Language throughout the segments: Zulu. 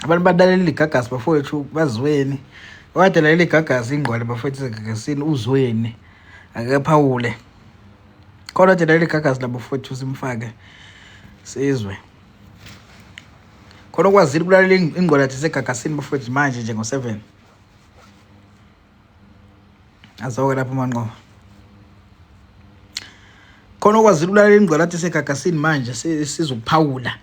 abantu badalela igagasi bafowethu bazweni wadalalela igagasi ingqwele bafowethu egagasini uzweni akephawule khona dalalela igagasi labo bafowethu simfake sizwe khona kwazile ukulalela ingqwele yathi segagasini bafowethu manje nje ngo7 azoke lapho manqo khona kwazile ukulalela ingqwele yathi segagasini manje sizokuphawula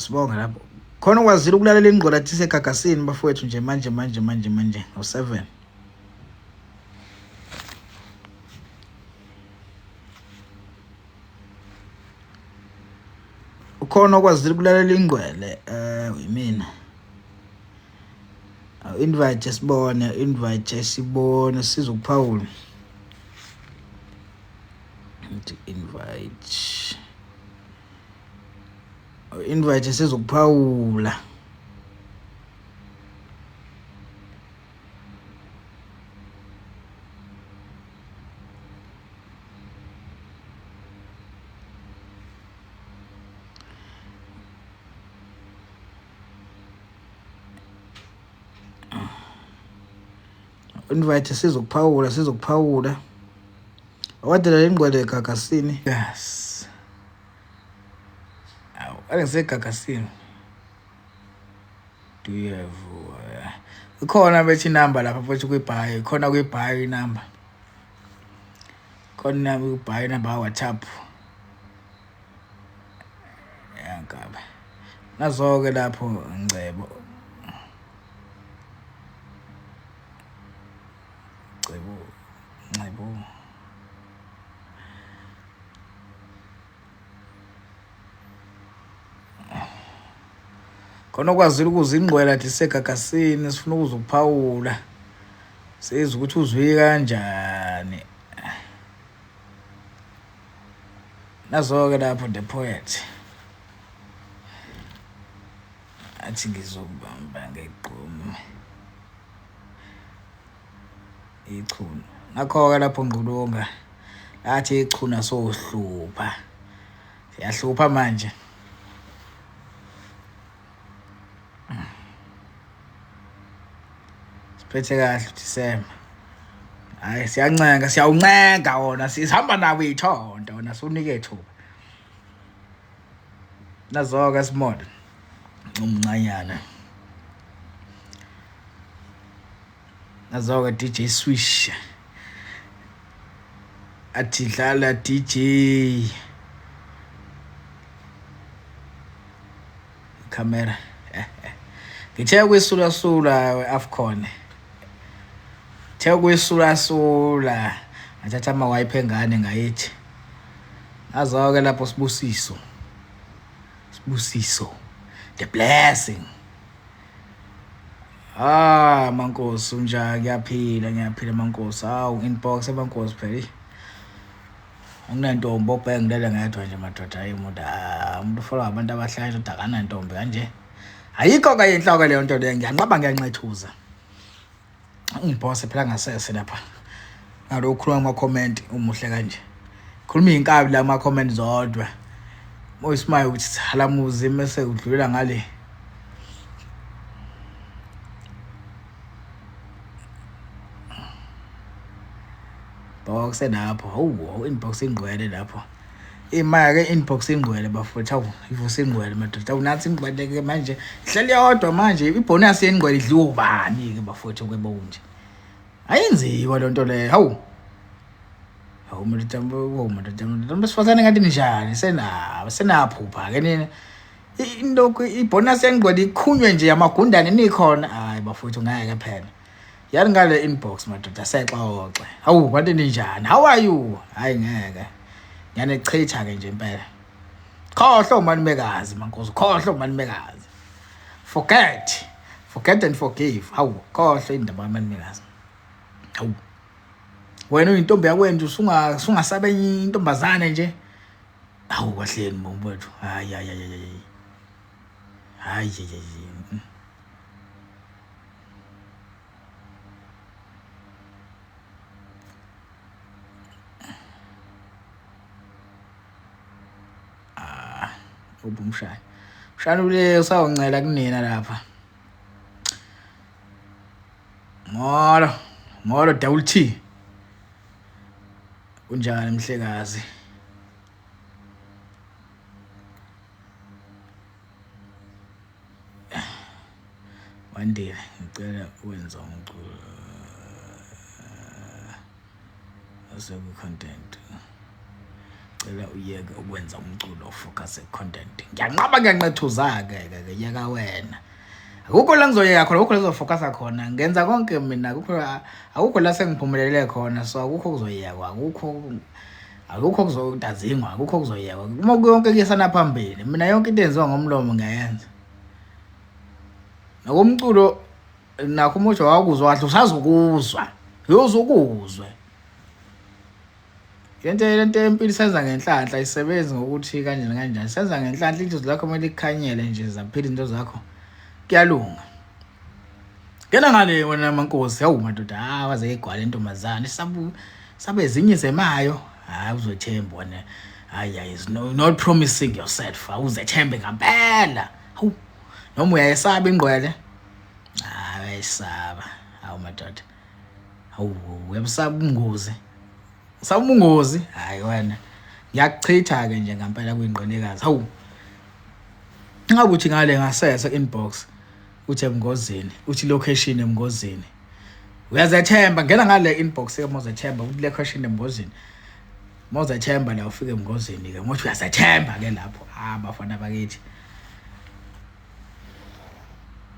sibonga lapho khona kwazile ukulalela ingqola yathi segagasini bafowethu nje manje ngo7 ukhona okwazile ukulalela ingqwele yimina invite sibone sizokuphawula invite sizokuphawula sizokuphawula wadala ingqwele egagasini yes alengisegagasini do you have ikhona bethi number lapha futhi kwibhayi khona kwibhayi number khona kwibhayi number WhatsApp yangabe nazo-ke lapho ngcebo khona kwazile ukuze ingqwele yathi segagasini sifuna ukuzokuphawula sizwe ukuthi uzwe kanjani nazo-ke lapho the poet athi ngizokubamba ngeqhume ichunu nakho-ke lapho ngqulunga athi ichuna sohlupha siyahlupha manje phethe kahle December hayi siyawuncenga wona sihamba nawe ithonto wona sunike thuba nazo-ke simoda umncanyana nazo-ke DJ Swish athi dlala DJ camera ngithe kwisula Afcon kwisula athatha amawipe engane ngayithi azoke lapho sibusiso the blessing mankosi unjani ngiyaphila mankosi inbox emankosi phela unentombi obhengilele ngedwa nje madoda hayi umuntu follow abantu abahlanje udakana ntombi kanje ayikho ke inhloko leyo nto leyo ngiyanqaba ngiyanqethuza ngibhose phela ngasese lapha ngalokho khuluma ama-comment umuhle kanje khuluma inkabi la ama-comment zodwa moyisimayo ukuthi halamuzi mase udlulela ngale box lapho inbox ingqwele lapho imaya ke inbox ingqwele bafutha ivusa ingqwele madoda unathi ingqwele ke manje ihleli yodwa manje ibonus yengqwele idliwa ubani ke bafutha kwebonje ayinziwa lonto leyo madoda besifazane ngathi njani senaphupha ke nini into ibonus yengqwele ikhunywe nje amagundane nikhona hayi bafutha ngeke phela yani ngale inbox madoda sexoxe kanti ninjani how are you hayi ngeke yanechitha ke nje impela khohlo manimekazi mankosi khohlo manimekazi forget and forgive khohlo indaba manimekazi wena uyintombi yakwenje usungasabenye intombazane nje kahleni mbombo hayi ubumshana ushana ule usawuncela kunina lapha molo double T kunjani mhlekazi Wandile ngicela uwenza umculo aseku content cela uyeke ukwenza umculo ofocus content ngiyanqaba ngiyanqethuza ke yeka wena akukho la ngizoyeka khona akukho la ngizofocus khona ngenza konke mina akukho la sengiphumelele khona so akukho kuzoyekwa akukho kuzodazingwa akukho kuzoyekwa uma konke kuyesana phambili mina yonke into enziwa ngomlomo ngayenza nakumculo nakho umusho wakuzwa kahle usazukuzwa uyozukuzwe lento empilo senza ngenhlanhla isebenzi ngokuthi kanjani senza ngenhlanhla inhliziyo lakho kumele ikhanyele nje zaphila into zakho kuyalunga ngena ngale wena mankosi hawu madoda waze igwala intombazana sabe ezinye zemayo uzothemba wena hayi is not promising yourself awuzethembe ngempela hawu noma uyayesaba ingqwele ayisaba hawu madoda hawu uyabusaba ubungozi usaba ubungozi hayi wena ngiyakuchitha ke nje ngempela kuyingqonekazi hawu ngabe uthi ngale ngasese inbox uthi emngozini uthi location emngozini uyazethemba ngena ngale inbox yemozethemba uthi location emngozini mozethemba la ufike emngozini ke ngothi uyazethemba ke lapho abafana bakithi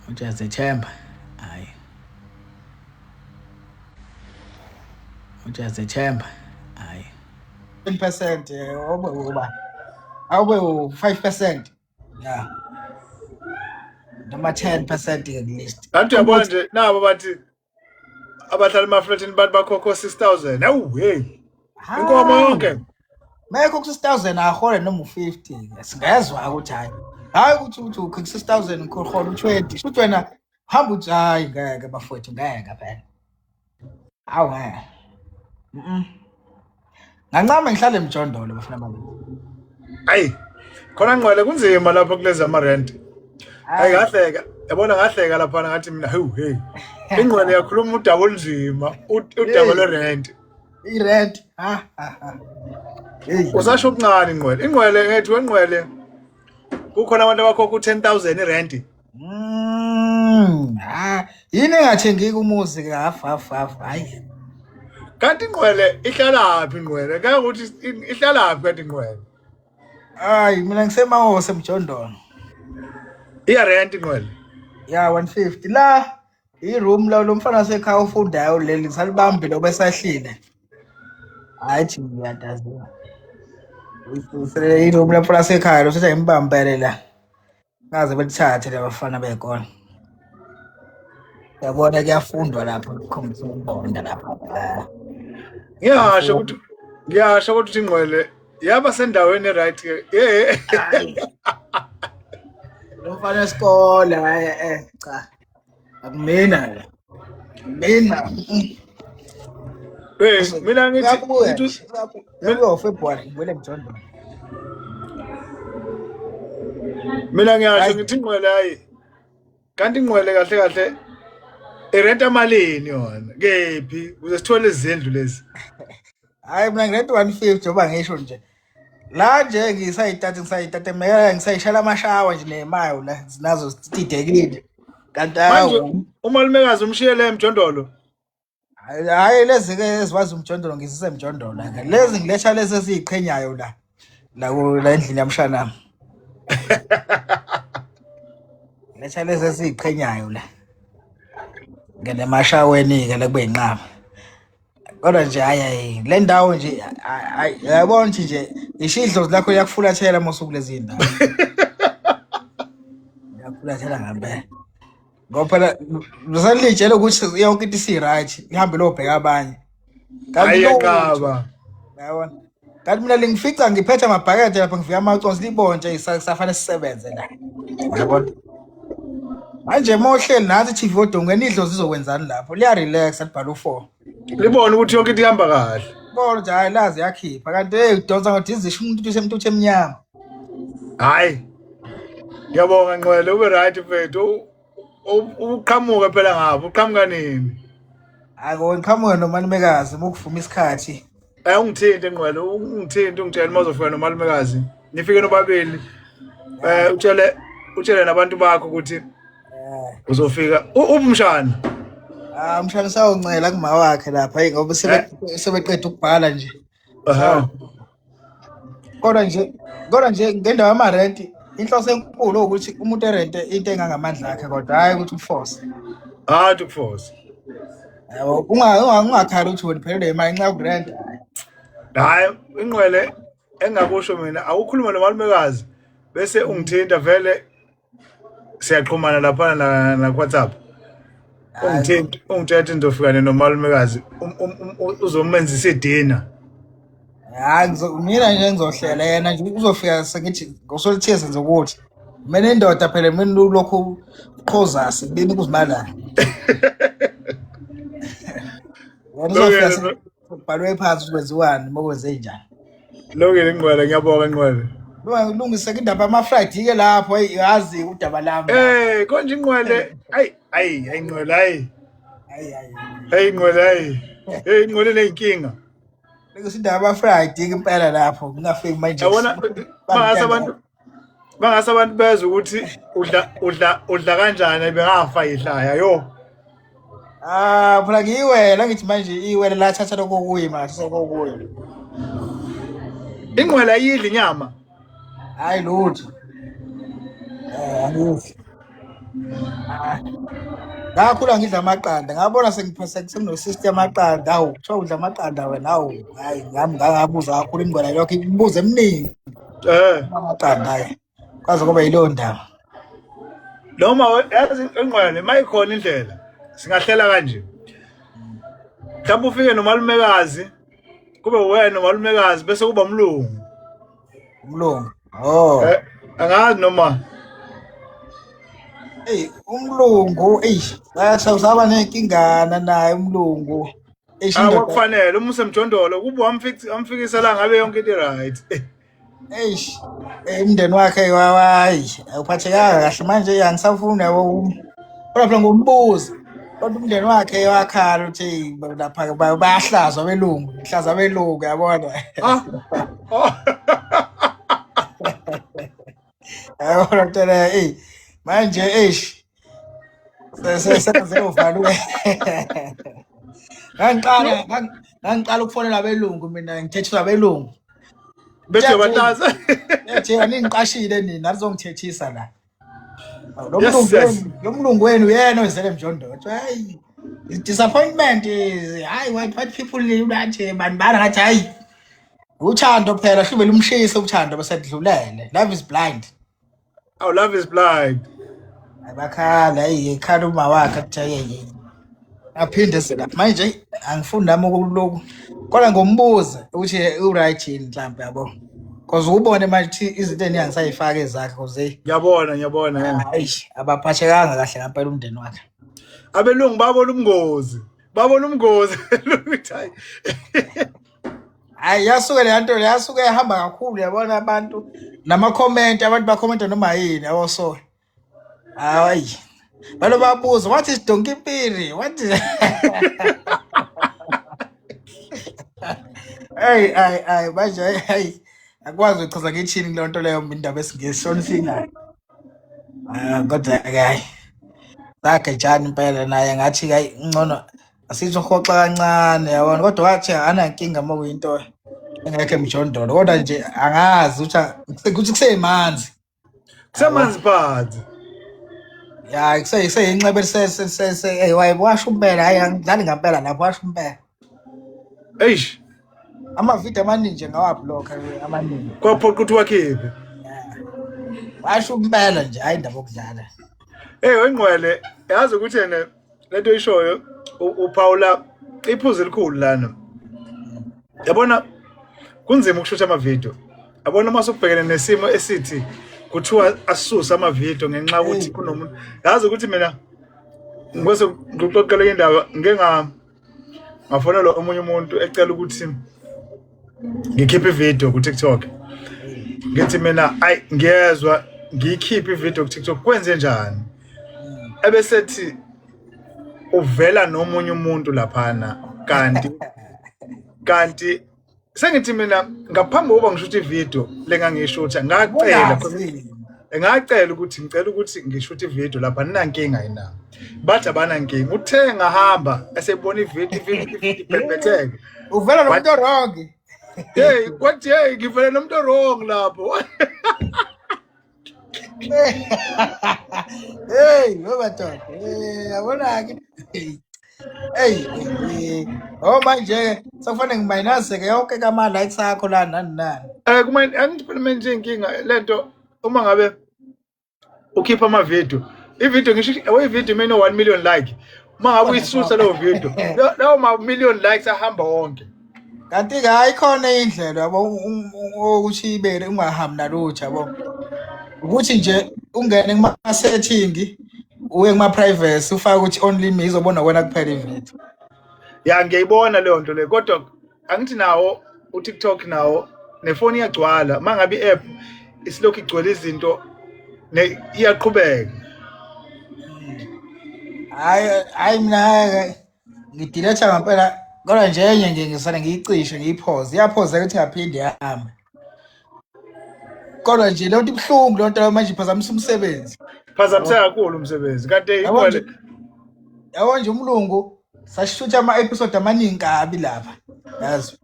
uthi uyazethemba hayi uthi uyazethemba hayi 10% awube u5% yeah noma 10% ke list kanti uyabona nje nabo bathi abahlali emaflatini bathi bakhokho 6000 awu hey inkomo yonke mekho ku6000 ahole noma u50 ke singezwe ukuthi hayi ukuthi ukho 6000 ukhola u20 futhi wena hamba uthi hayi ngeke bafowethu ngeke phela awu ngancama ngihlale emjondolo bafuna bami hayi khona ngqwele kunzima lapho kulezi ama rent hayi ngahleka yabona ngahleka lapha ngathi mina hey ingqwele yakhuluma udaba olunzima udaba le rent irent usasho ukuncane ingqwele ngethu wengqwele kukhona abantu abakhokha u10000 irent yini engathengiki umuzi ke half hayi kanti ingqwele ihlalaphi ingqwele ngeke ukuthi ihlalaphi kanti ingqwele hayi mina ngisemahose emjondolo iya rent ingqwele ya 150 la iroom la lo mfana sekhaya ufundayo leli salibambi lo besahlile hayi ngiyadaziwa iroom la mfana sekhaya lo sethe imbambele la ngaze bethathe labafana bekona yabona kuyafundwa lapho khompyutha lapha ngiyasho ukuthi ingqwele yaba sendaweni right ke lo mfana esikole cha akumina mina ngithi lo February ngibele emjondolo mina ngiyasho ngithi ingqwele hayi kanti ingqwele kahle kahle irenta malini yona kephi uze sithole izindlu lezi hayi mina ngirenta 150 ngoba ngisho nje la nje ngisayitata meka ngisayishala amashawa nje nemayo la zinazo tidekile kanti manje umalumekazi umshiyele emjondolo hayi lezi ke eziwazi umjondolo ngisise emjondolo ke lezi ngiletha lezi eziqhenyayo la endlini yamshana letha lezi eziqhenyayo la ngene mashaweni ke la kube inqaba kodwa nje hayi le ndawo nje yabona nje ishidlo lakho yakufulathela mosuku lezi ndawo yakufulathela ngempela ngoba phela usalidjela ukuthi yonke into isi right ihambe lobheka abanye kanti yaqaba yabona kanti mina lingifica ngiphethe amabhakede lapha ngifika amaconsi libonje isafanele sisebenze la yabona manje mohleli nathi TV odongweni idlo zizokwenzani lapho liya relax alibhala u4 libona ukuthi yonke into ihamba kahle bona nje hayi lazi yakhipha kanti hey udonsa ngathi izisho umuntu usemnyama hayi Ngiyabonga Nqwele ube right mfethu. Uqhamuka phela ngapha, uqhamuka nini? Ngiqhamuka nomalumekazi ukuvuma isikhathi. Ungithinte Nqwele, ungithinte ungitshela uma uzofika nomalumekazi. Nifike nobabili. Utshele nabantu bakho ukuthi uzofika. Umshana. Umshana sawuncela kuma wakhe lapha ngoba sebeqeda ukubhala nje. Aha. Kodwa nje ngendawo yamarent inhloso enkulu ukuthi umuntu erente into engangamandla akhe kodwa hayi ukuthi uforce. Ukuforce. Yabo ungakhali ukuthi wena phelele imali nxa ukurent. Hayi Inqwele engakusho mina awukhuluma nomalumekazi bese ungithinta vele siyaxhumana lapha na WhatsApp. Ungithethe ndofika nomalumekazi uzomenza isidina. Mina nje ngizohlela yena nje uzofika sengithi ngosolithiye senze ukuthi mina indoda phela mina lokho uqhoza sibini kuzimala. Uzofika ubhalwe phansi ukwenziwani mokwenze njani. Lokile Nqwele ngiyabonga Nqwele. Lungise indaba ama-Friday ke lapho yazi udaba lami. Konje Nqwele hayi Nqwele hayi. Hey Nqwele hayi. Hey Nqwele lenkinga. Lungise indaba ama-Friday ke impela lapho ngingafiki manje. Yabona bangasa abantu bezwe ukuthi udla kanjani bengafa ihlaya yo. Phela ngiyiwela ngithi manje iwela la thatha lokukuyi manje sokukuyi. Inqwele ayidli inyama. Hayi lutho. Angidli. Ngakhula ngidla amaqanda ngabona sengino system amaqanda awu kuthiwa udla amaqanda wena awu hayi ngabuza kakhulu ingwela lokho imibuzo eminingi. Amaqanda hayi kwaze kube yileyo ndaba. Noma yazi Inqwele mayikhona indlela singahlela kanje. Mhlawumbe ufike nomalumekazi kube wena nomalumekazi bese kuba umlungu. Umlungu. Angazi noma umlungu sawusaba nenkingana naye umlungu. Akufanele uma usemjondolo kuba amfikisa la ngabe yonke into right. Umndeni wakhe hayi awuphathekanga kahle manje angisafuna yabo. Kodwa phela ngombuzo kodwa umndeni wakhe wakhala uthi lapha bayahlazwa belungu, ihlaza belungu yabona. Ayona tela manje sesenze uvalwe. Ngangiqala ukufonela abelungu mina ngithethiswa abelungu. Bese bataza. Ethi aningiqashile nini alizongithethisa la. Lo mlungu wenu yena ozele emjondolo. Hayi disappointment is what people nje banibana ngathi hayi uthando phela hlubele umshisa uthando basedlulele. Love is blind. Love is blind. Abakhala ikhala uma wakhe kuthi aphinde sela manje angifuni nami ukuloku kodwa ngombuza ukuthi uright yini mhlawumbe yabo because ubone manje izinto engiyangisayifaka ezakhe kuze ngiyabona abaphathekanga kahle ngempela umndeni wakhe. Abelungu babona umngozi ukuthi hayi yasuke le nto yasuke ehamba kakhulu yabona abantu nama comment abantu ba comment noma yini yabo so hayi balo babuza what is Donkey Piri what is hey manje akwazi ukuchaza ngithini kule nto leyo indaba esingeshona sinayo. Kodwa hayi sakhe njani impela naye ngathi hayi ngcono asizohoxa kancane yabona kodwa wathi anankinga uma kuyinto engekho emjondolo kodwa nje angazi ukuthi kusemanzi phansi. Ya kuseyinxebe washo umpela hayi angidlali ngempela lapho washo umpela. Amavidiyo amaningi nje ngawabhlokha amaningi. Kwaphoqa ukuthi wakhiphe. Washo umpela nje hayi indaba okudlala. Inqwele yazi ukuthi yena lento oyishoyo uPaula iphuzu elikhulu lana. Yabona kunzima ukushutha amavidiyo. Yabona uma usubhekene nesimo esithi kuthiwa asisusa amavidiyo ngenxa ukuthi kunomuntu. Yazi ukuthi mina ngibese ngixoxele indaba ngafonela omunye umuntu ecela ukuthi ngikhiphe ividiyo ku TikTok. Ngithi mina ngiyezwa ngiyikhiphe ivideo ku TikTok kwenze njani ebesethi uvela nomunye umuntu laphana kanti sengithi mina ngaphambi kokuba ngishuthe ivideo lengangishutha ngacela ukuthi ngicela ukuthi ngishuthe ivideo lapha ninankinga yina bathi abanankinga uthe ngahamba esebona ivideo iphethe uvela nomuntu wrong hey what hey ngivela nomuntu wrong lapho hey ngoba yabona ke hey oh manje sokufanele ngiminuse ke yonke kama likes akho la nani kumele angiphele nje inkinga lento uma ngabe ukhipha ama video ivideo ngisho ivideo mina 1 million like uma ngabe uyisusa leyo video lawo ma million likes ahamba wonke kanti ke ayikhona indlela yabo ukuthi ibele ungahambi nalutho yabo ukuthi nje ungene kuma setting uye kuma privacy ufaka ukuthi only me izobona wena kuphela ivideo ya ngiyibona leyo nto le kodwa angithi nawo uTikTok nawo nefoni iyagcwala mangabe iApp isilokhu igcwele izinto iyaqhubeka hayi mina ngidiletha ngempela kodwa nje enye ngisane ngiyicishe ngiyipause iyapause ukuthi ngaphinde yahamba kodwa nje lonto ibhlungu lonto manje iphazamisa umsebenzi kakhulu umsebenzi kanti ikhole yabo nje umlungu sashutha ama episode amaningi kabi lapha yazi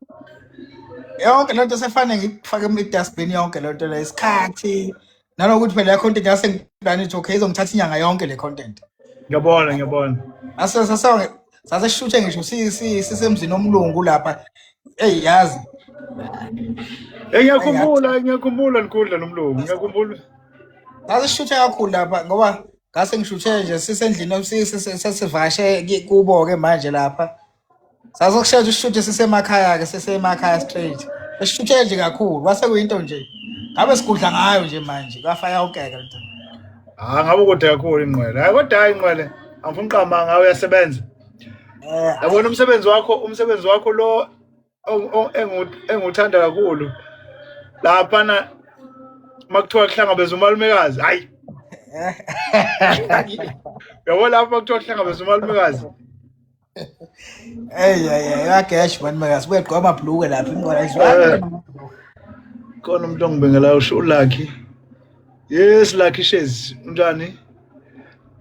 yonke lonto sefanele ngikufake dustbin yonke lonto le isikhathi nanokuthi phela le content yase ngiplan it okay izongithatha inyanga yonke le content ngiyabona saseshuthe ngisho sisemzini omlungu lapha yazi ngiyakhumbula Nkundla nomlungu ngiyakhumbula saseshuthe kakhulu lapha ngoba ngase ngishuthe nje sisendlini sesivashe kubo ke manje lapha sazokushaya usishuthe sisemakhaya straight esishuthe nje kakhulu wase kuyinto nje ngabe sigudla ngayo nje manje kwafaya yonke ke nto ngabe kodwa kakhulu inqwele hayi kodwa hayi inqwele angifuni uqamba ngawe uyasebenza yabona umsebenzi wakho lo enguthanda kakhulu lapha makuthiwa kuhlangabeza umalumekazi hayi yabo lapha kuthiwa kuhlangabeza umalumekazi yagesh malumekazi kweqwa amabhluke lapha inqola izwa khona umuntu ongibengela usho Lucky yes Lucky Shezi njani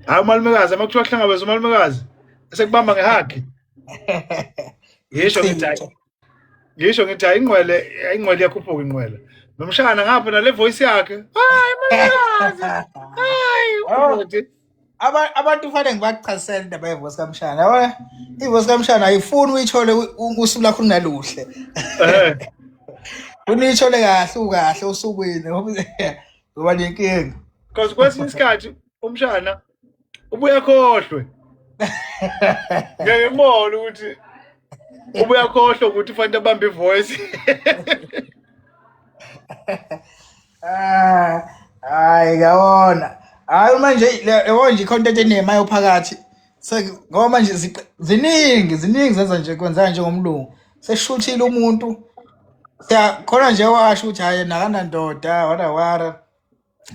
hayi umalumekazi makuthiwa kuhlangabeza umalumekazi esekubamba ngehaki ngisho ngithi inqwele yakhuphuka inqwele nomshana ngapha nale voice yakhe hayi malumekazi hayi abantu kufanele ngibachasisele indaba yevoice kaMshana yabona ivoice kaMshana ayifuni uyithole usuku lakho unaluhle unithole kahle usukwini ngoba nenkinga because kwesinye isikhathi umshana ubuya khohlwe ngiyayibona ukuthi ubuya khohlwe ukuthi fanele abambe ivoice hayi ngabona hayi manje yabo nje content enemayo phakathi ngoba manje ziningi zenza nje kwenza njengomlungu seshuthile umuntu khona nje washo ukuthi hayi nakana ndoda wara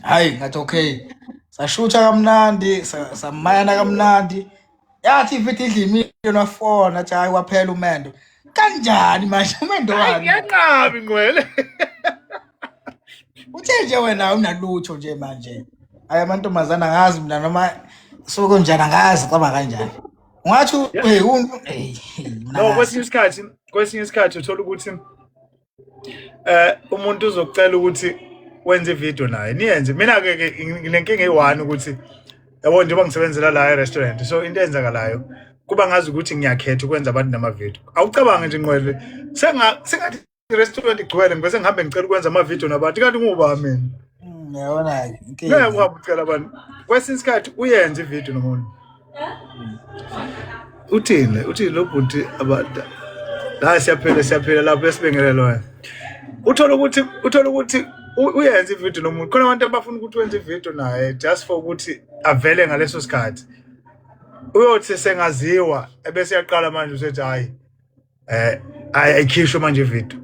hayi ngathi okay sashutha kamnandi samayana kamnandi yathi ifithi idla imiliyoni wafona athi hayi waphela umendo kanjani manje umendo wami yanqabi ngwele uthe nje wena unalutho nje manje hayi amantombazana ngazi mina noma soko njani ngazi caba kanjani ungathi no kwesinye isikhathi uthola ukuthi umuntu uzokucela ukuthi wenze ivideo naye niyenze mina ke nginenkinga eyi1 ukuthi yabo njengoba ngisebenzela la e-restaurant so into enzakalayo kuba ngazi ukuthi ngiyakhetha ukwenza abantu nama-video awucabange nje Nqwele sengathi i-restaurant igcwele ngibese ngihambe ngicela ukwenza ama-video nabantu kanti nguba mina yabona-ke ngeke uhambe ucela abantu kwesinye isikhathi uyenze ivideo nomuntu uthini lo bhuti abantu la siyaphela lapho esibingelelo wena uthola ukuthi uyenze ivideo nomuntu khona abantu abafuna ukuthi wenze ivideo naye just for ukuthi avele ngaleso sikhathi uyothi sengaziwa ebese yaqala manje usethi hayi ayikhishwe manje ivideo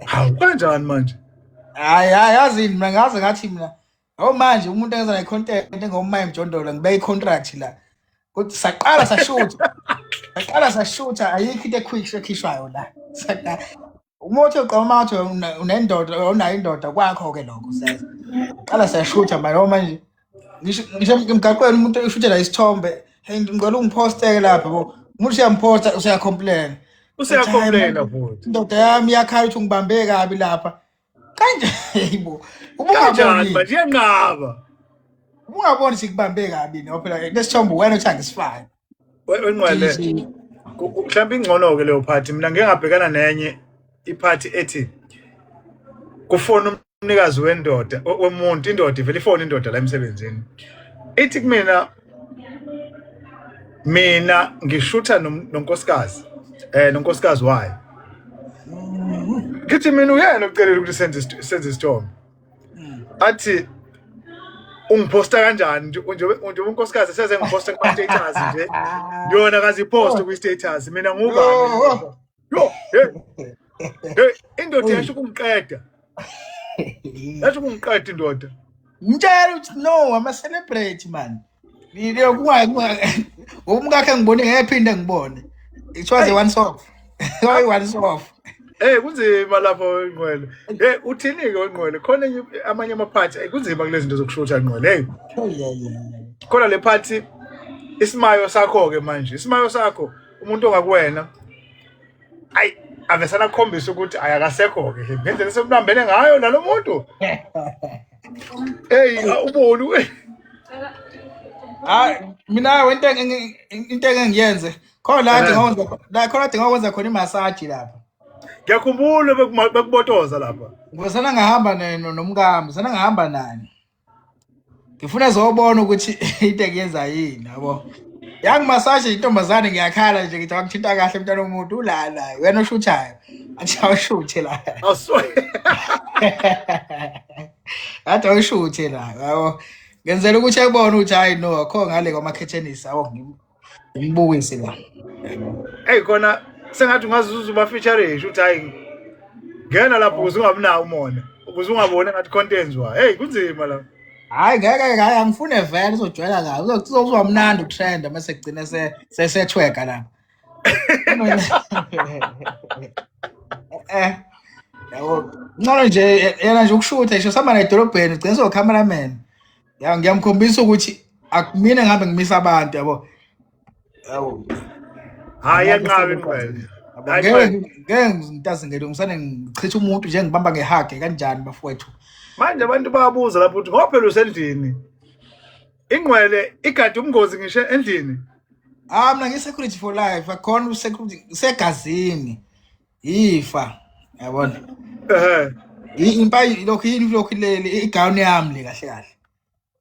hawu kanjani manje hayi yazini mina ngaze ngathi mina manje umuntu engenza i-content engomama Mjondolo ngibe i-contract la. Kuthi saqala sashutha ayikho into equick ekhishwayo la. Umothi uqoma ukuthi unendoda unayo indoda kwakho ke lokho senza. Qala sayashutha manje ngisho emgaqweni umuntu ushutela isithombe ngicela ungiposteke lapha bo. Umuntu uyamposta usayacomplain. Usiyacomplaina futhi. Indoda yami yakhala ukuthi ngibambe kabi lapha. Kanje yibo. Ubungaboni manje iyanqaba. Ubungaboni sikubambe kabi no phela lesithombe wena uthi angisifani. Wenqwele. Mhlawumbe ingcono ke leyo party mina ngeke ngabhekana nenye iphathi ethi kufona umnikazi wendoda womuntu indoda ivele ifona indoda la emsebenzini ithi mina ngishutha nonkosikazi nonkosikazi wayo kithi mina uyena ucelela ukuthi senze isithombe athi ungiposta kanjani nje unkosikazi seze ngiposta kuma status nje yona kazi post ku status mina ngubani yo indoda yasho kungiqeda yasho kungiqeda indoda ngitshela ukuthi no ama celebrate man video umkakhe ngibone ngephinde ngibone it was a once off once off kunzima lapho ingqwele uthini ke ingqwele khona amanye amaphathi kunzima kulezi zinto zokushutha ingqwele khona le phathi isimayo sakho ke manje isimayo sakho umuntu ongakuwena ayi avesana khombisa ukuthi ayakasekho ke ngendlela semlambene ngayo nalo muntu uboni mina into engiyenze khona la ngikwenza khona imassage lapha ngiyakhumbula bekubotoza lapha ngizana ngahamba nomkami sana ngahamba nani ngifuna ezobona ukuthi into engiyenza yini yabo yangimassage intombazane ngiyakhala nje ngithi angithinta kahle mntana womuntu ulala wena oshuthayo athi awushuthe la athi awushuthe la yabo ngenzela ukuthi ayibone ukuthi hayi no akho ngale kwamakhethenisi awu ngibukise la khona sengathi ungazuza uma feature ukuthi hayi ngena lapho ukuze ungabinawo umona ukuze ungabone ngathi content wa kunzima la hayi ngeke angifune vele uzojwayela kabi uzozwa mnandi utrend mase kugcina sesethweka lapha yabo ngcono nje yena nje ukushutha nje sihamba la edolobheni ugcina so cameraman ngiyamkhombisa ukuthi akumina ngihambe ngimisa abantu yabo hayi yanqabe ingqwele ngeke ngitazingele ngisane ngichitha umuntu nje ngibamba ngehage kanjani bafowethu manje abantu bayabuza lapho ukuthi ngoba phela usendlini ingqwele igadi umngozi ngisho endlini mina ngi-security for life akhona security segazini ifa yabona lokhu leli igown yami le kahle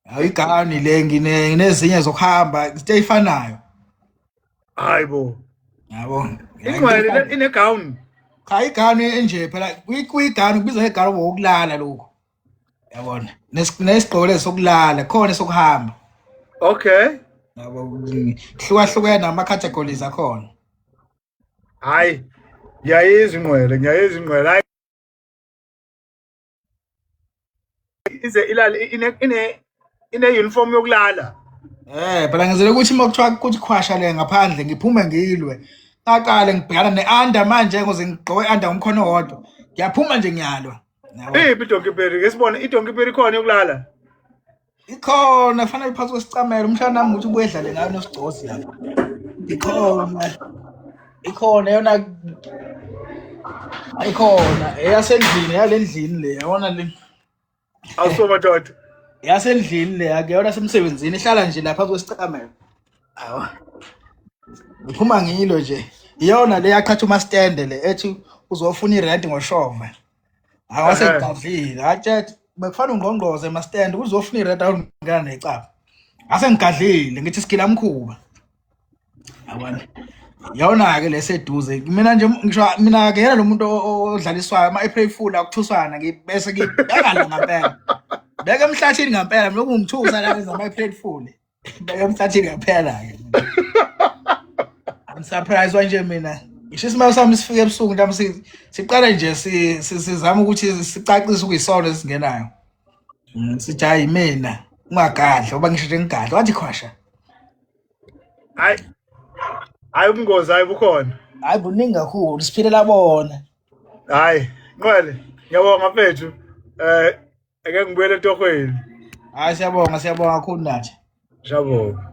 kahle igown le nginezinye zokuhamba into efanayo hayibo yabo ingqwele ine gown cha igown enje phela kuyigown kubizwa ngegown wokulala lokho yabona nesigqoko sokulala khona sokuhamba okay yabo hlukahlukene nama categories akhona hayi ngiyayizwa ingqwele hayi ize ilale ine uniform yokulala phela ngizele ukuthi makuthiwa ukuthi khwasha le ngaphandle ngiphume ngilwe ngaqale ngibhekana ne-under manje ngoze ngigqoke under ngomkhono wodwa ngiyaphuma nje ngiyalwa idonkiperi ngesibona idonkiperi khona yokulala ikhona fanele phansi kwesicamelo umshana nami ukuthi ubuyedlale ngayo nosigcosi lapha ikhona yona ayikhona eyasendlini yalendlini le yabona le awusomadoda yasendlini le akuyona semsebenzini ihlala nje lapha kwesicamelo awa uphuma ngilo nje iyona le yaqhatha uma stand le ethi uzofuna irent ngoshova awasegadlile atshela bekufana ungqongqoze ema stand uzofuna irent awungana necapha asengigadlile ngithi skila mkhuba yabona yona ke leseduze mina nje ngisho mina ke yena lo muntu odlaliswayo ama April akuthusana ngibese ngibeka la ngempela beka emhlathini ngempela mina ungithusa la ngizama April beka emhlathini ngempela ke I'm surprised nje mina ngisho isimalo sami sifike ebusuku nami siqala nje sizama ukuthi sicacise ukuyisona esingenayo Sithi hayi mina ungagadla oba ngisho nje ngigadla wathi khwasha. Hayi ubungozi hayi bukhona. Hayi buningi kakhulu siphilela bona. Hayi Nqwele ngiyabonga mfethu. Ake ngibuyele etohweni. Hayi siyabonga kakhulu nathi. Siyabonga.